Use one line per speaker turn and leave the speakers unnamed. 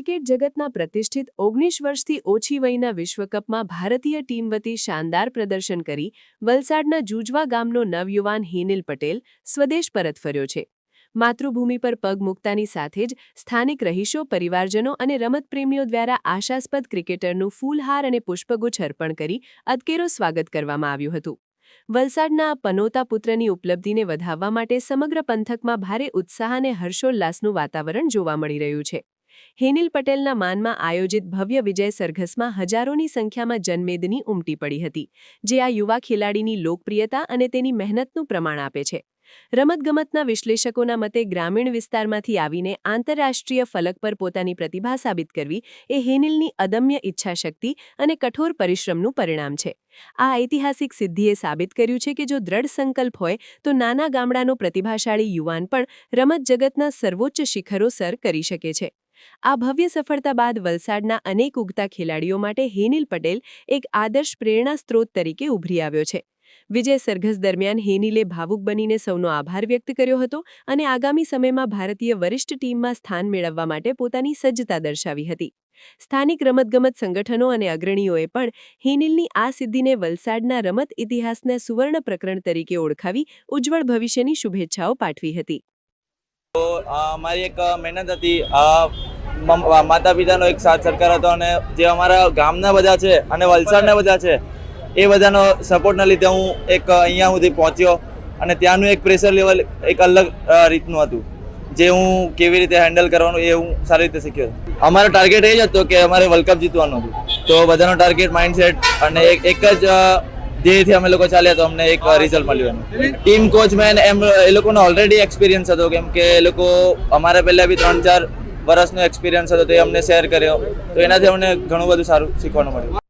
Cricket જગતના પ્રતિષ્ઠિત 19 વર્ષથી ઓછી વયના વિશ્વકપમાં ભારતીય ટીમ વતી શાનદાર પ્રદર્શન કરી વલસાડના જુજવા ગામનો નવયુવાન હેનિલ પટેલ સ્વદેશ પરત ફર્યો છે। માતૃભૂમિ પર પગ મૂકતાની સાથે જ સ્થાનિક રહીશો, પરિવારજનો અને રમતપ્રેમીઓ દ્વારા આશાસ્પદ ક્રિકેટરનું ફૂલહાર અને પુષ્પગુચ્છ અર્પણ કરી અદકેરો સ્વાગત કરવામાં આવ્યું હતું। વલસાડના આ પનોતા પુત્રની ઉપલબ્ધિને વધાવવા માટે સમગ્ર પંથકમાં ભારે ઉત્સાહ અને હર્ષોલ્લાસનું વાતાવરણ જોવા મળી રહ્યું છે। હેનિલ પટેલના માનમાં આયોજિત ભવ્ય વિજય સરઘસમાં હજારોની સંખ્યામાં જનમેદની ઉમટી પડી હતી, જે આ યુવા ખેલાડીની લોકપ્રિયતા અને તેની મહેનતનું પ્રમાણ આપે છે। રમતગમતના વિશ્લેષકોના મતે ગ્રામીણ વિસ્તારમાંથી આવીને આંતરરાષ્ટ્રીય ફલક પર પોતાની પ્રતિભા સાબિત કરવી એ હેનિલની અદમ્ય ઈચ્છાશક્તિ અને કઠોર પરિશ્રમનું પરિણામ છે। આ ઐતિહાસિક સિદ્ધિએ સાબિત કર્યું છે કે જો દ્રઢ સંકલ્પ હોય તો નાના ગામડાનો પ્રતિભાશાળી યુવાન પણ રમત જગતના સર્વોચ્ચ શિખરો સર કરી શકે છે। આ ભવ્ય સફળતા બાદ વલસાડના અનેક ઉગતા ખેલાડીઓ માટે હેનિલ પટેલ એક આદર્શ પ્રેરણા સ્ત્રોત તરીકે ઉભરી આવ્યો છે। વિજય સરઘસ દરમિયાન હેનિલે ભાવુક બનીને સૌનો આભાર વ્યક્ત કર્યો હતો અને આગામી સમયમાં ભારતીય વરિષ્ઠ ટીમમાં સ્થાન મેળવવા માટે પોતાની સજ્જતા દર્શાવી હતી। સ્થાનિક રમતગમત સંગઠનો અને અગ્રણીઓએ પણ હેનિલની આ સિદ્ધિને વલસાડના રમત ઇતિહાસના સુવર્ણ પ્રકરણ તરીકે ઓળખાવી ઉજ્જવળ ભવિષ્યની શુભેચ્છાઓ પાઠવી હતી।
તો અમારી એક મહેનત હતી, માતા પિતાનો એક સાથ સરકાર હતો અને જે અમારા ગામના બધા છે અને વલસાડના બધા છે એ બધાનો સપોર્ટના લીધે હું એક અહીંયા સુધી પહોંચ્યો અને ત્યાંનું એક પ્રેશર લેવલ એક અલગ રીતનું હતું, જે હું કેવી રીતે હેન્ડલ કરવાનું એ હું સારી રીતે શીખ્યો। અમારો ટાર્ગેટ એ જ હતો કે અમારે વર્લ્ડ કપ જીતવાનું હતું, તો બધાનો ટાર્ગેટ માઇન્ડસેટ અને એક જ ધ્યેયથી અમે લોકો ચાલ્યા તો અમને એક રિઝલ્ટ મળ્યું। ટીમ કોચમેન એમ એ લોકોનો ઓલરેડી એક્સપિરિયન્સ હતો, કેમ કે એ લોકો અમારા પહેલાં બી 3-4 વર્ષનો એક્સપિરિયન્સ હતો, તે અમને શેર કર્યો, તો એનાથી અમને ઘણું બધું સારું શીખવાનું મળ્યું।